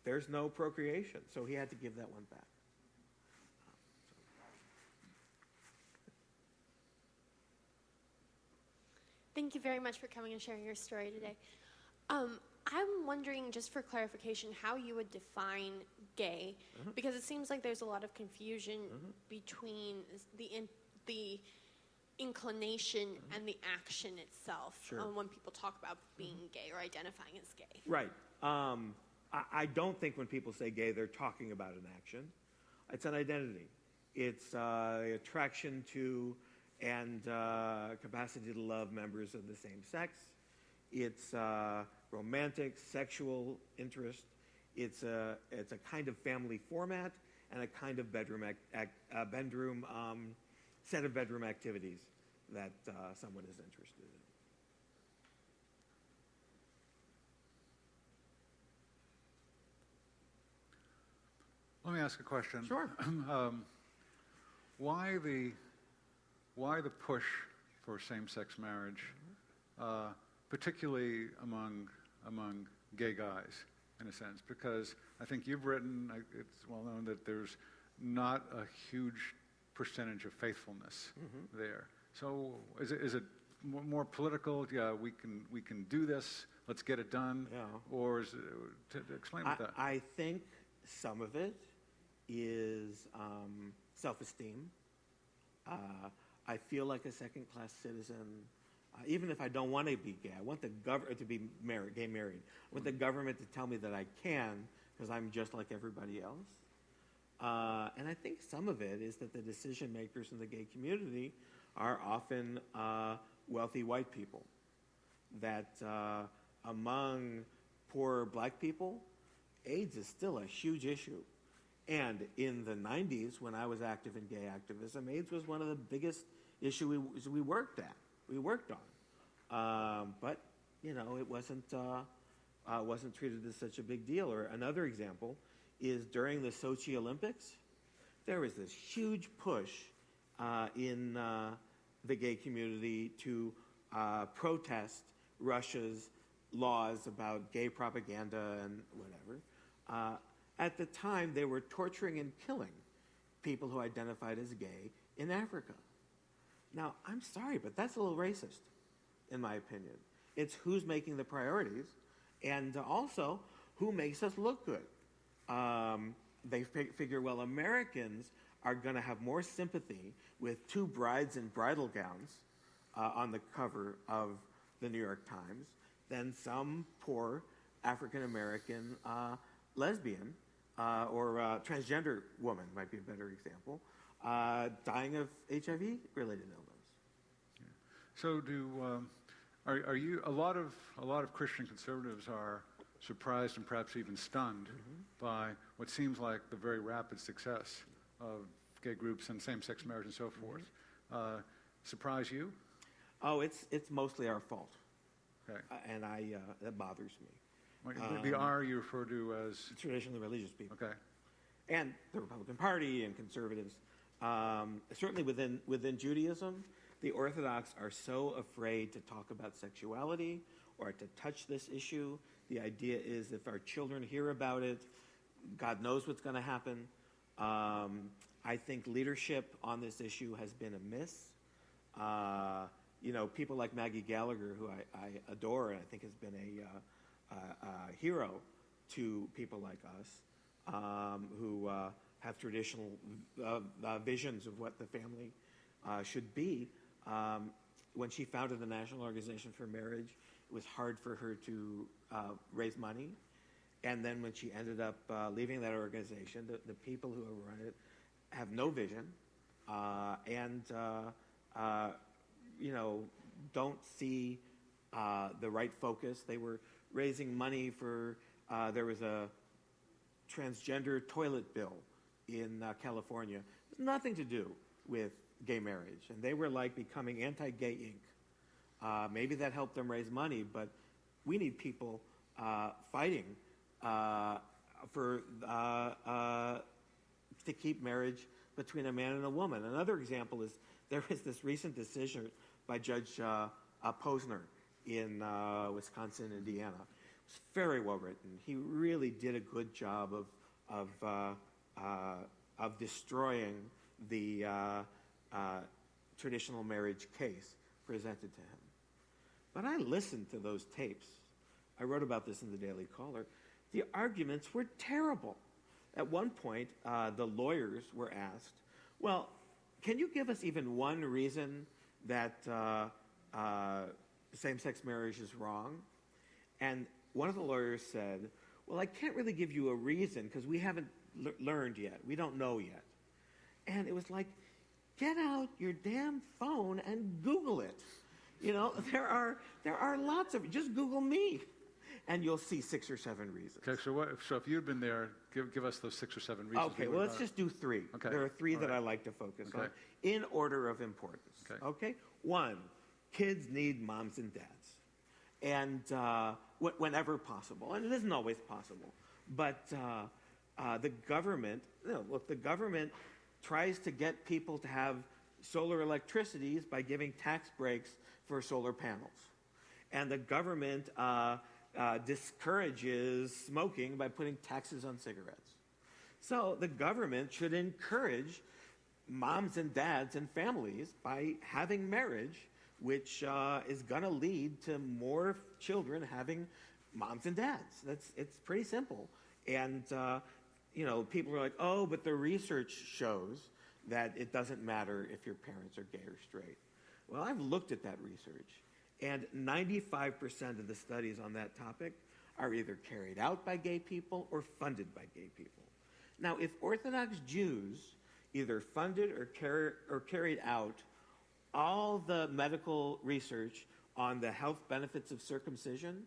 there's no procreation. So he had to give that one back. Thank you very much for coming and sharing your story today. I'm wondering, just for clarification, how you would define gay, because it seems like there's a lot of confusion between the inclination and the action itself when people talk about being gay or identifying as gay. Right. I don't think when people say gay, they're talking about an action. It's an identity. It's attraction to and capacity to love members of the same sex. It's romantic, sexual interest. It's a kind of family format and a kind of bedroom set of bedroom activities that someone is interested in. Let me ask a question. Sure. Why the push for same-sex marriage, particularly among gay guys, in a sense? Because I think you've written, it's well known that there's not a huge percentage of faithfulness there. So is it more political? Yeah, we can do this. Let's get it done. Yeah. Or is it, to explain that? I think some of it is self-esteem. I feel like a second-class citizen, even if I don't want to be gay. I want the government to be gay married. I want the government to tell me that I can, because I'm just like everybody else. And I think some of it is that the decision makers in the gay community are often wealthy white people. That among poor black people, AIDS is still a huge issue. And in the 90s, when I was active in gay activism, AIDS was one of the biggest issues we worked on. But, you know, it wasn't treated as such a big deal. Or another example is during the Sochi Olympics, there was this huge push in the gay community to protest Russia's laws about gay propaganda and whatever. At the time, they were torturing and killing people who identified as gay in Africa. Now, I'm sorry, but that's a little racist, in my opinion. It's who's making the priorities, and also who makes us look good. They figure, well, Americans are going to have more sympathy with two brides in bridal gowns on the cover of the New York Times than some poor African-American lesbian or transgender woman, might be a better example, dying of HIV-related illness. So are you, a lot of Christian conservatives are surprised and perhaps even stunned by what seems like the very rapid success of gay groups and same-sex marriage and so forth. Surprise you? Oh, it's mostly our fault. Okay. And that bothers me. The R you refer to as? Traditionally religious people. Okay. And the Republican Party and conservatives. Certainly within Judaism, the Orthodox are so afraid to talk about sexuality or to touch this issue. The idea is if our children hear about it, God knows what's going to happen. I think leadership on this issue has been amiss. People like Maggie Gallagher, who I adore and I think has been a hero to people like us, who have traditional visions of what the family should be. When she founded the National Organization for Marriage, it was hard for her to raise money. And then when she ended up leaving that organization, the people who run it have no vision and don't see the right focus. They were raising money for, there was a transgender toilet bill in California. It has nothing to do with gay marriage. And they were like becoming anti-gay Inc. Maybe that helped them raise money, but we need people fighting to keep marriage between a man and a woman. Another example is there was this recent decision by Judge Posner in Wisconsin, Indiana, It's very well written. He really did a good job of destroying the traditional marriage case presented to him. But I listened to those tapes. I wrote about this in the Daily Caller. The arguments were terrible. At one point, the lawyers were asked, well, can you give us even one reason that same-sex marriage is wrong? And one of the lawyers said, well, I can't really give you a reason because we haven't learned yet. We don't know yet. And it was like, get out your damn phone and Google it. You know, there are lots of, just Google me, and you'll see 6 or 7 reasons. Okay, so if you'd been there, give us those 6 or 7 reasons. Okay, well, let's just do 3. Okay. There are 3 All that right. I like to focus Okay. on in order of importance. Okay. 1, kids need moms and dads, and whenever possible, and it isn't always possible, but the government, the government tries to get people to have solar electricities by giving tax breaks for solar panels. And the government discourages smoking by putting taxes on cigarettes. So the government should encourage moms and dads and families by having marriage, which is going to lead to more children having moms and dads. It's pretty simple. And, people are like, oh, but the research shows that it doesn't matter if your parents are gay or straight. Well, I've looked at that research, and 95% of the studies on that topic are either carried out by gay people or funded by gay people. Now, if Orthodox Jews either funded or carried out all the medical research on the health benefits of circumcision,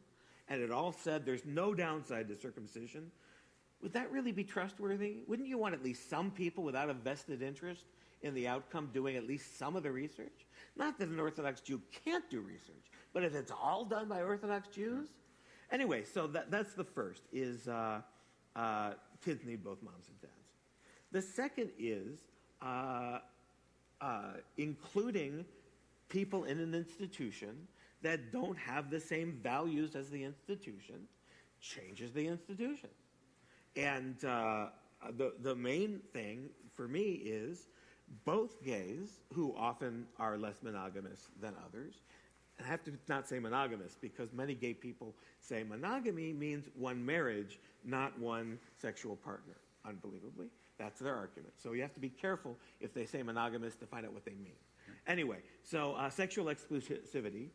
and it all said there's no downside to circumcision, would that really be trustworthy? Wouldn't you want at least some people without a vested interest in the outcome doing at least some of the research? Not that an Orthodox Jew can't do research, but if it's all done by Orthodox Jews? Anyway, so that's the first, is kids need both moms and dads. The second is including people in an institution that don't have the same values as the institution changes the institution. And the main thing for me is both gays, who often are less monogamous than others, and I have to not say monogamous because many gay people say monogamy means one marriage, not one sexual partner, unbelievably. That's their argument. So you have to be careful if they say monogamous to find out what they mean. Anyway, so sexual exclusivity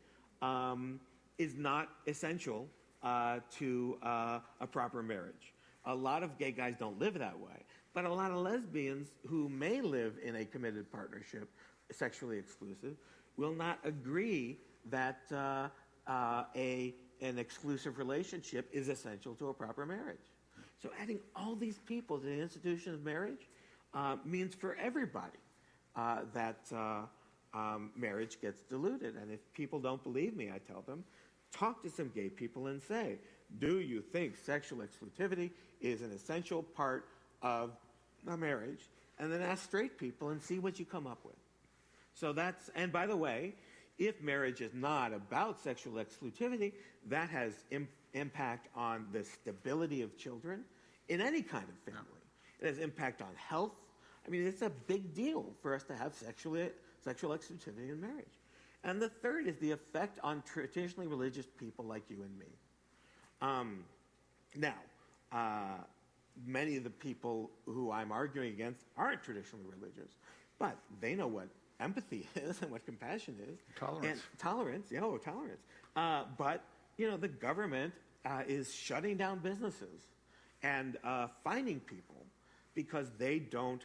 is not essential to a proper marriage. A lot of gay guys don't live that way, but a lot of lesbians who may live in a committed partnership, sexually exclusive, will not agree that an exclusive relationship is essential to a proper marriage. So adding all these people to the institution of marriage means for everybody that marriage gets diluted. And if people don't believe me, I tell them, talk to some gay people and say, do you think sexual exclusivity is an essential part of a marriage? And then ask straight people and see what you come up with. So that's, and by the way, if marriage is not about sexual exclusivity, that has impact on the stability of children in any kind of family. It has impact on health. I mean, it's a big deal for us to have sexual exclusivity in marriage. And the third is the effect on traditionally religious people like you and me. Many of the people who I'm arguing against aren't traditionally religious, but they know what empathy is and what compassion is. Tolerance. And tolerance, tolerance. But, the government is shutting down businesses and fining people because they don't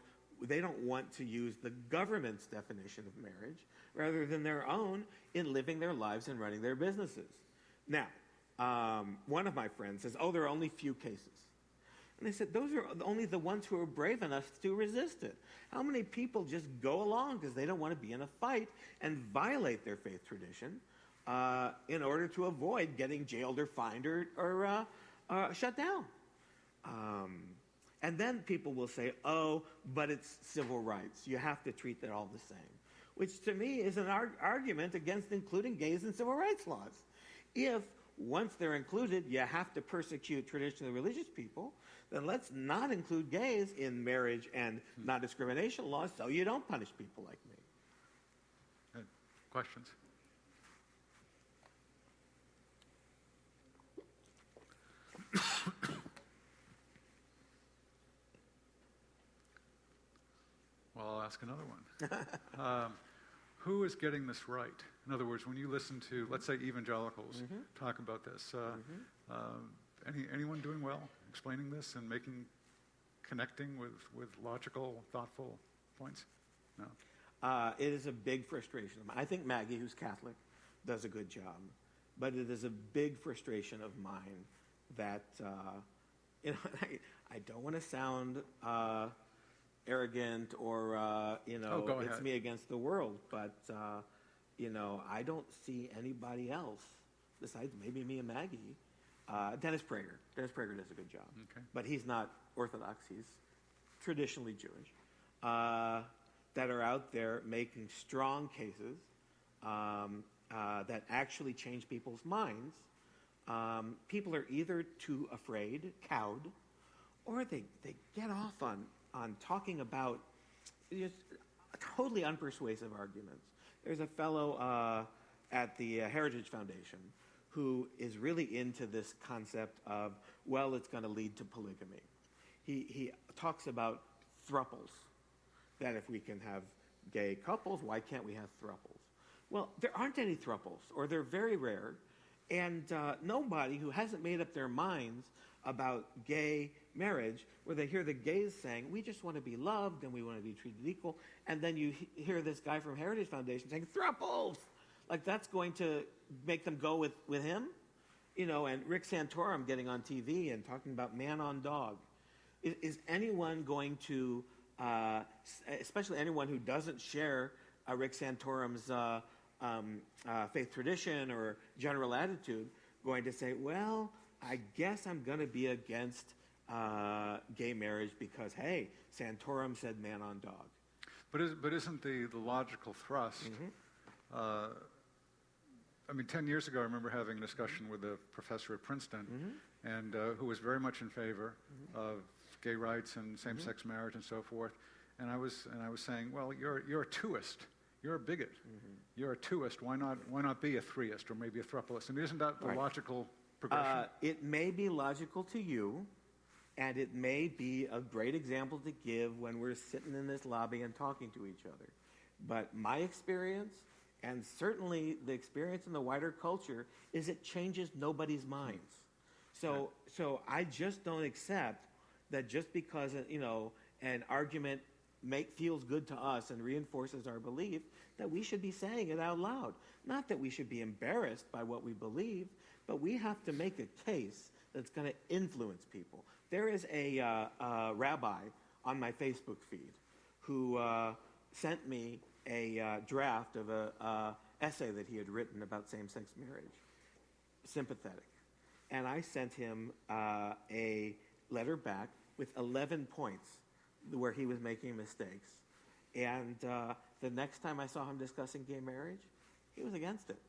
want to use the government's definition of marriage rather than their own in living their lives and running their businesses. Now, one of my friends says, there are only few cases. And I said, those are only the ones who are brave enough to resist it. How many people just go along because they don't want to be in a fight and violate their faith tradition in order to avoid getting jailed or fined or shut down? And then people will say, but it's civil rights. You have to treat it all the same, which to me is an argument against including gays in civil rights laws. If once they're included, you have to persecute traditionally religious people. Then let's not include gays in marriage and non-discrimination laws so you don't punish people like me. Good. Questions? Well, I'll ask another one. Who is getting this right? In other words, when you listen to, let's say, evangelicals talk about this, anyone doing well explaining this and connecting with logical, thoughtful points? No. It is a big frustration. I think Maggie, who's Catholic, does a good job. But it is a big frustration of mine that, I don't want to sound arrogant or, it's me against the world. But, I don't see anybody else besides maybe me and Maggie. Dennis Prager. Dennis Prager does a good job. Okay. But he's not Orthodox. He's traditionally Jewish. That are out there making strong cases that actually change people's minds. People are either too afraid, cowed, or they get off on talking about just totally unpersuasive arguments. There's a fellow at the Heritage Foundation who is really into this concept of, well, it's going to lead to polygamy. He talks about thruples, that if we can have gay couples, why can't we have thruples? Well, there aren't any thruples, or they're very rare, and nobody who hasn't made up their minds about gay marriage, where they hear the gays saying, we just want to be loved and we want to be treated equal, and then you hear this guy from Heritage Foundation saying, thruples! Like that's going to make them go with him? And Rick Santorum getting on TV and talking about man on dog. Is anyone going to, especially anyone who doesn't share Rick Santorum's faith tradition or general attitude, going to say, well, I guess I'm going to be against gay marriage because, hey, Santorum said man on dog. But isn't the logical thrust? 10 years ago, I remember having a discussion with a professor at Princeton, and who was very much in favor of gay rights and same-sex marriage and so forth. And I was saying, well, you're a twoist. You're a bigot. You're a twoist. Why not be a threeist or maybe a thruplist? I mean, isn't that the logical progression? It may be logical to you, and it may be a great example to give when we're sitting in this lobby and talking to each other. But my experience, and certainly the experience in the wider culture, is it changes nobody's minds. So I just don't accept that just because an argument feels good to us and reinforces our belief, that we should be saying it out loud. Not that we should be embarrassed by what we believe, but we have to make a case that's going to influence people. There is a rabbi on my Facebook feed who sent me a draft of a essay that he had written about same-sex marriage. Sympathetic. And I sent him a letter back with 11 points where he was making mistakes. And the next time I saw him discussing gay marriage, he was against it.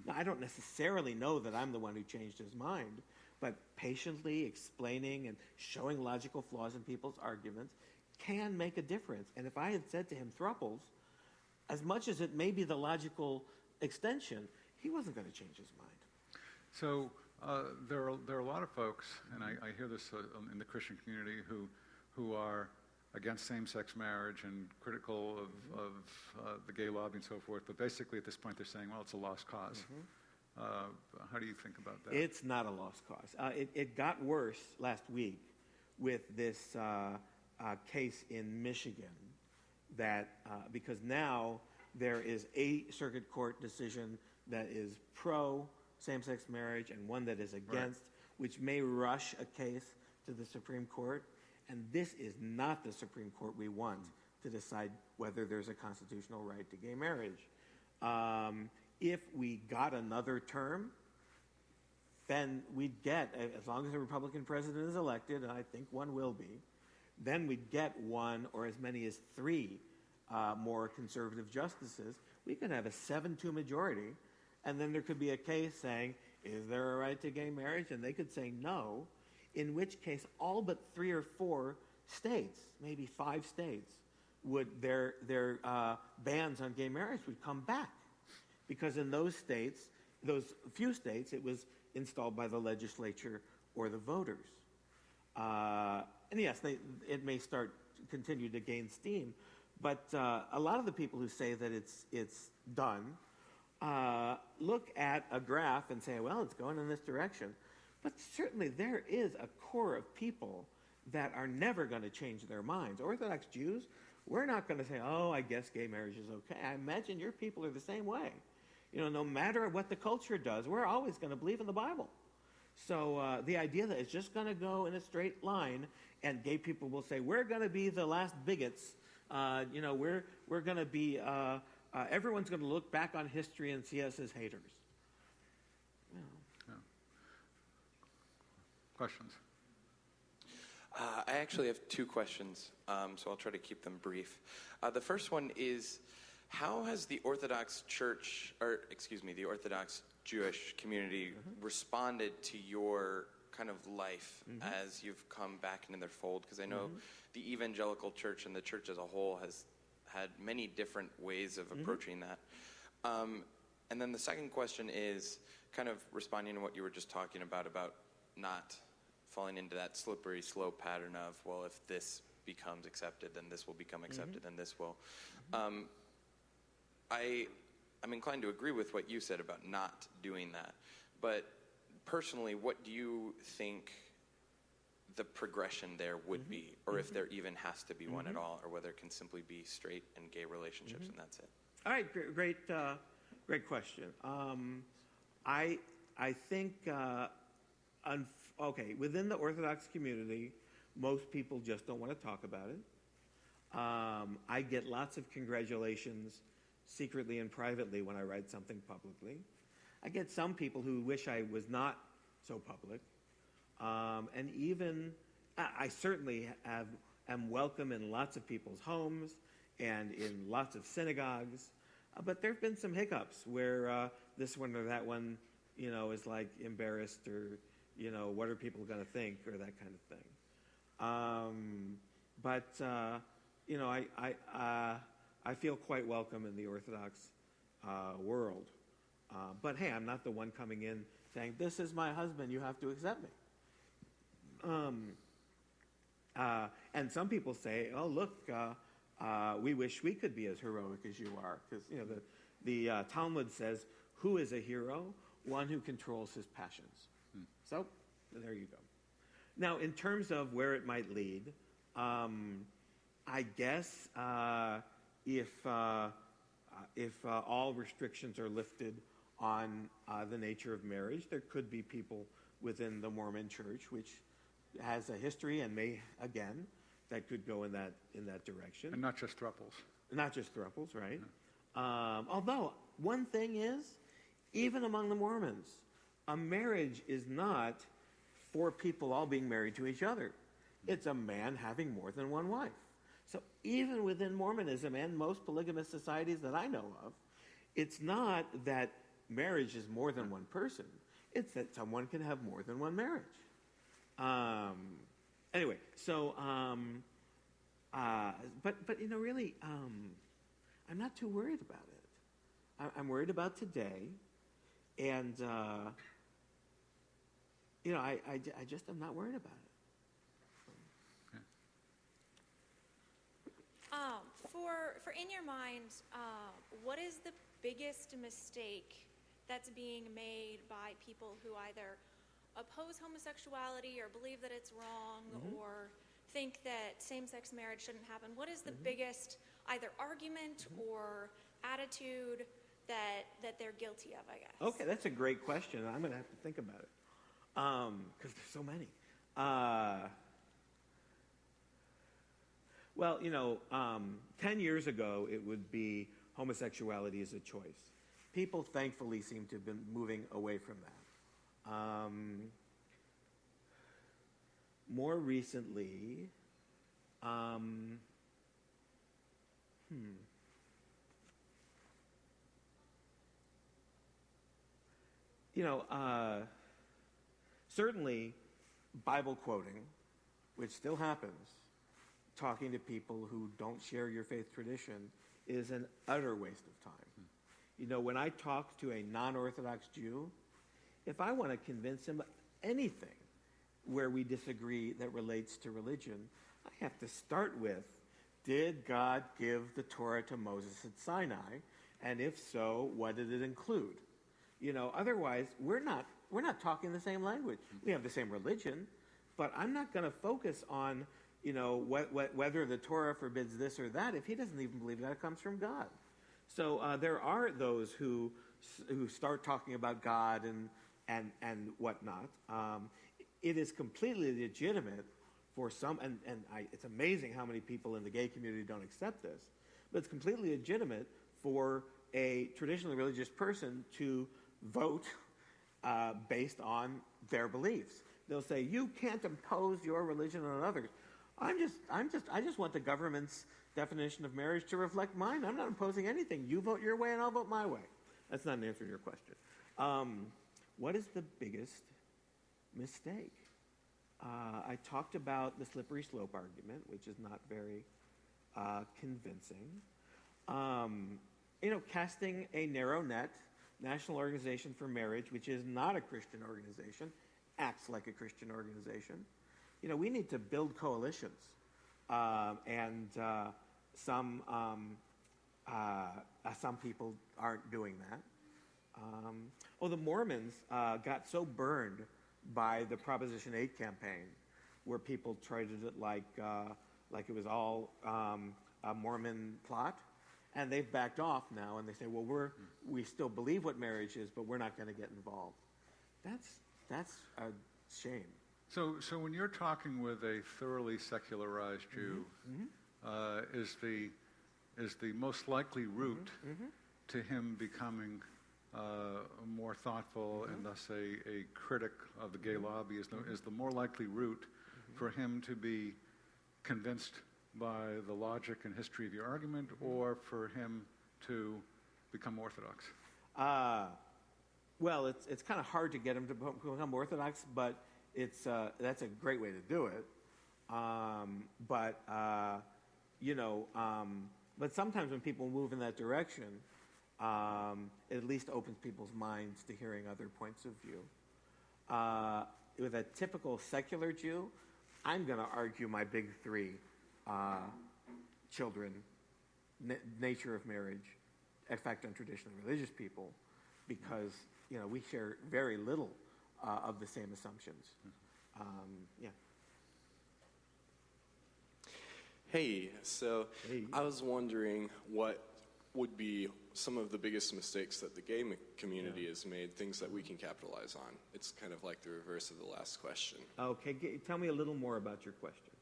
Now, I don't necessarily know that I'm the one who changed his mind, but patiently explaining and showing logical flaws in people's arguments can make a difference. And if I had said to him thruples, as much as it may be the logical extension, he wasn't going to change his mind. So there are a lot of folks, and I hear this in the Christian community, who are against same-sex marriage and critical of the gay lobby and so forth. But basically, at this point, they're saying, well, it's a lost cause. How do you think about that? It's not a lost cause. It got worse last week with this case in Michigan that because now there is a circuit court decision that is pro same-sex marriage and one that is against, which may rush a case to the Supreme Court. And this is not the Supreme Court we want to decide whether there's a constitutional right to gay marriage. If we got another term, then we'd get, as long as a Republican president is elected, and I think one will be, then we'd get one or as many as three more conservative justices. We could have a 7-2 majority, and then there could be a case saying is there a right to gay marriage? And they could say no, in which case all but 3 or 4 states, maybe 5 states, would their bans on gay marriage would come back. Because in those states, those few states, it was installed by the legislature or the voters. And yes, it may continue to gain steam, but a lot of the people who say that it's done look at a graph and say, well, it's going in this direction. But certainly there is a core of people that are never going to change their minds. Orthodox Jews, we're not going to say, oh, I guess gay marriage is okay. I imagine your people are the same way. No matter what the culture does, we're always going to believe in the Bible. So the idea that it's just going to go in a straight line and gay people will say, we're going to be the last bigots. We're going to be, everyone's going to look back on history and see us as haters. Yeah. Questions? I actually have 2 questions, so I'll try to keep them brief. The first one is, how has the Orthodox Church, the Orthodox Jewish community responded to your kind of life as you've come back into their fold? Because I know the evangelical church and the church as a whole has had many different ways of approaching that. And then the second question is kind of responding to what you were just talking about not falling into that slippery slope pattern of, well, if this becomes accepted, then this will become accepted, then this will. I'm inclined to agree with what you said about not doing that. But personally, what do you think the progression there would be? Or if there even has to be one at all, or whether it can simply be straight and gay relationships and that's it? All right, great question. I think, within the Orthodox community, most people just don't want to talk about it. I get lots of congratulations secretly and privately when I write something publicly. I get some people who wish I was not so public. And even, I certainly am welcome in lots of people's homes and in lots of synagogues. But there have been some hiccups where this one or that one, is like embarrassed or, what are people going to think or that kind of thing. I feel quite welcome in the Orthodox world. But hey, I'm not the one coming in saying, this is my husband, you have to accept me. And some people say, oh, look, we wish we could be as heroic as you are. Because, the Talmud says, who is a hero? One who controls his passions. So, there you go. Now, in terms of where it might lead, I guess if all restrictions are lifted on the nature of marriage, there could be people within the Mormon Church, which has a history and may, again, that could go in that direction. And not just throuples. Not just throuples, right? Although, one thing is, even among the Mormons, a marriage is not 4 people all being married to each other. It's a man having more than one wife. So even within Mormonism and most polygamous societies that I know of, it's not that marriage is more than one person. It's that someone can have more than one marriage. Anyway, so, but really, I'm not too worried about it. I'm worried about today, and, I just am not worried about it. For in your mind, what is the biggest mistake that's being made by people who either oppose homosexuality or believe that it's wrong or think that same-sex marriage shouldn't happen? What is the biggest either argument or attitude that they're guilty of, I guess? Okay, that's a great question. I'm going to have to think about it because there's so many. Well, 10 years ago, it would be homosexuality is a choice. People, thankfully, seem to have been moving away from that. More recently, You know, certainly Bible quoting, which still happens, talking to people who don't share your faith tradition is an utter waste of time. You know, when I talk to a non-Orthodox Jew, if I want to convince him anything where we disagree that relates to religion, I have to start with, did God give the Torah to Moses at Sinai? And if so, what did it include? You know, otherwise, we're not talking the same language. We have the same religion, but I'm not going to focus on, you know, whether the Torah forbids this or that if he doesn't even believe that it comes from God. So there are those who start talking about God and whatnot. It is completely legitimate for some, it's amazing how many people in the gay community don't accept this, but it's completely legitimate for a traditionally religious person to vote based on their beliefs. They'll say, you can't impose your religion on others. I just want the government's definition of marriage to reflect mine. I'm not imposing anything. You vote your way and I'll vote my way. That's not an answer to your question. What is the biggest mistake? I talked about the slippery slope argument, which is not very convincing. You know, casting a narrow net, National Organization for Marriage, which is not a Christian organization, acts like a Christian organization. You know, we need to build coalitions. And some people aren't doing that. The Mormons got so burned by the Proposition 8 campaign, where people treated it like it was all a Mormon plot, and they've backed off now, and they say, well, we still believe what marriage is, but we're not going to get involved. That's a shame. So when you're talking with a thoroughly secularized Jew, is the most likely route to him becoming more thoughtful and thus a critic of the gay lobby, is the more likely route for him to be convinced by the logic and history of your argument, or for him to become Orthodox? Well, it's kind of hard to get him to become Orthodox, but that's a great way to do it. But sometimes when people move in that direction, it at least opens people's minds to hearing other points of view. With a typical secular Jew, I'm going to argue my big three: children, nature of marriage, effect on traditionally religious people, because we share very little of the same assumptions. Hey, I was wondering what would be some of the biggest mistakes that the gay community has made, things that we can capitalize on. It's kind of like the reverse of the last question. Okay, tell me a little more about your question.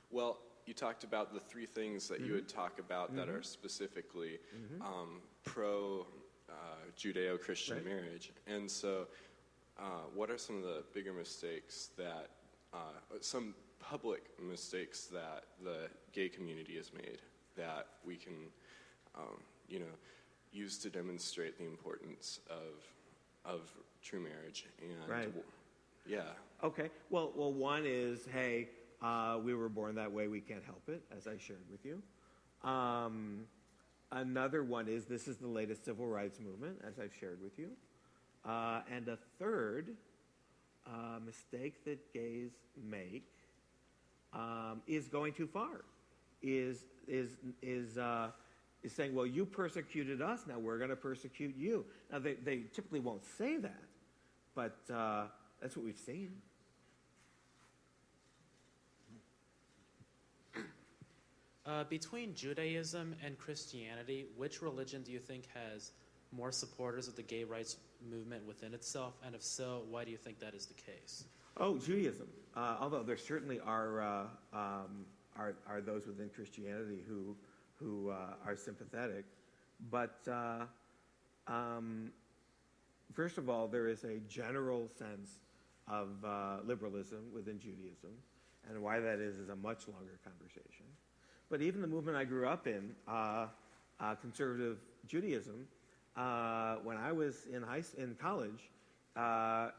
Well, you talked about the three things that you would talk about that are specifically pro Judeo-Christian marriage. And so what are some of the bigger mistakes that, some public mistakes that the gay community has made that we can, use to demonstrate the importance of true marriage? And right. Yeah. Okay. Well, one is, hey, we were born that way. We can't help it, as I shared with you. Another one is, this is the latest civil rights movement, as I've shared with you. And a third mistake that gays make is going too far. Is saying, well, you persecuted us, now we're going to persecute you. Now, they typically won't say that, but that's what we've seen. Between Judaism and Christianity, which religion do you think has more supporters of the gay rights movement within itself? And if so, why do you think that is the case? Oh, Judaism. Although there certainly are those within Christianity who are sympathetic. But first of all, there is a general sense of liberalism within Judaism. And why that is a much longer conversation. But even the movement I grew up in, conservative Judaism, when I was in college,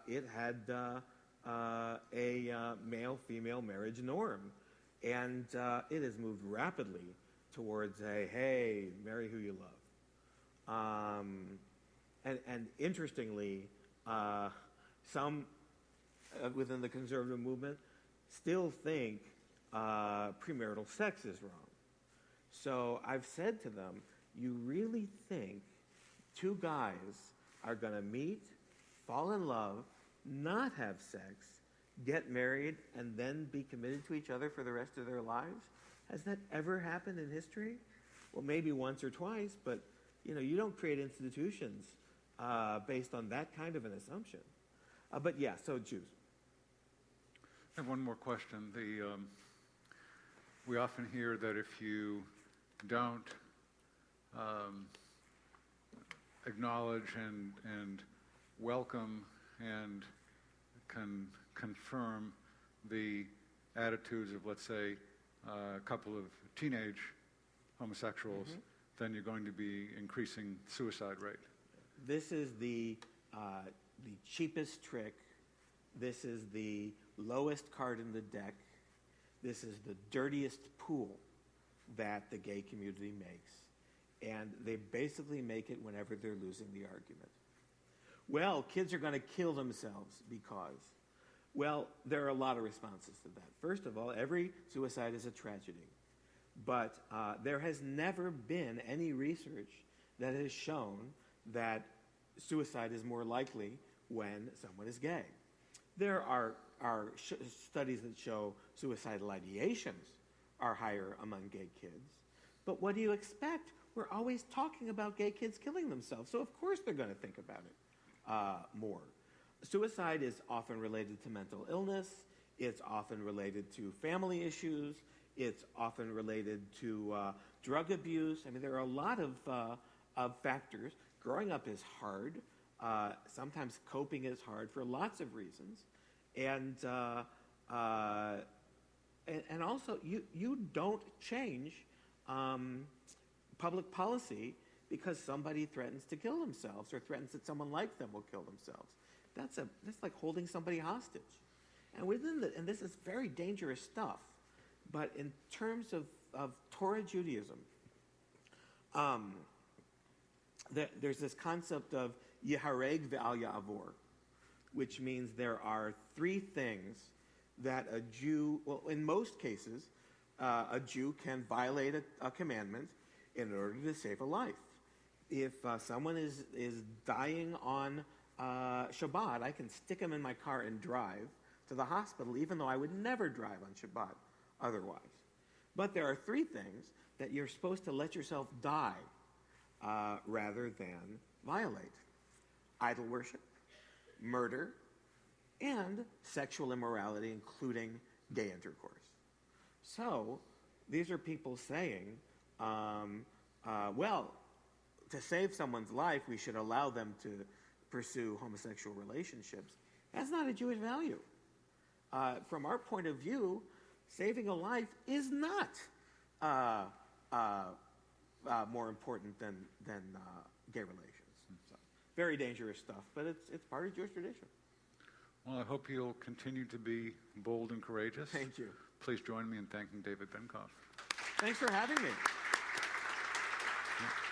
it had a male-female marriage norm, and it has moved rapidly towards a hey, marry who you love. And interestingly, some within the conservative movement still think premarital sex is wrong. So I've said to them, you really think two guys are going to meet, fall in love, not have sex, get married, and then be committed to each other for the rest of their lives? Has that ever happened in history? Well, maybe once or twice, but you don't create institutions based on that kind of an assumption. But yeah, so Jews. I have one more question. We often hear that if you don't acknowledge and welcome and confirm the attitudes of, let's say, a couple of teenage homosexuals, then you're going to be increasing suicide rate. This is the cheapest trick. This is the lowest card in the deck. This is the dirtiest pool that the gay community makes. And they basically make it whenever they're losing the argument. Well, kids are going to kill themselves because, well, there are a lot of responses to that. First of all, every suicide is a tragedy. But there has never been any research that has shown that suicide is more likely when someone is gay. There are studies that show suicidal ideations are higher among gay kids. But what do you expect? We're always talking about gay kids killing themselves, so of course they're going to think about it more. Suicide is often related to mental illness. It's often related to family issues. It's often related to drug abuse. I mean, there are a lot of factors. Growing up is hard. Sometimes coping is hard for lots of reasons. And also, you don't change public policy because somebody threatens to kill themselves or threatens that someone like them will kill themselves. That's like holding somebody hostage. And this is very dangerous stuff. But in terms of Torah Judaism, there's this concept of Yehareg ve'al ya'avor, which means there are three things that a Jew, well, in most cases, a Jew can violate a commandment in order to save a life. If someone is dying on Shabbat, I can stick him in my car and drive to the hospital, even though I would never drive on Shabbat otherwise. But there are three things that you're supposed to let yourself die rather than violate: idol worship, murder, and sexual immorality, including gay intercourse. So these are people saying, well, to save someone's life, we should allow them to pursue homosexual relationships. That's not a Jewish value. From our point of view, saving a life is not more important than gay relations. So, very dangerous stuff, but it's part of Jewish tradition. Well, I hope you'll continue to be bold and courageous. Thank you. Please join me in thanking David Benkof. Thanks for having me. Yeah.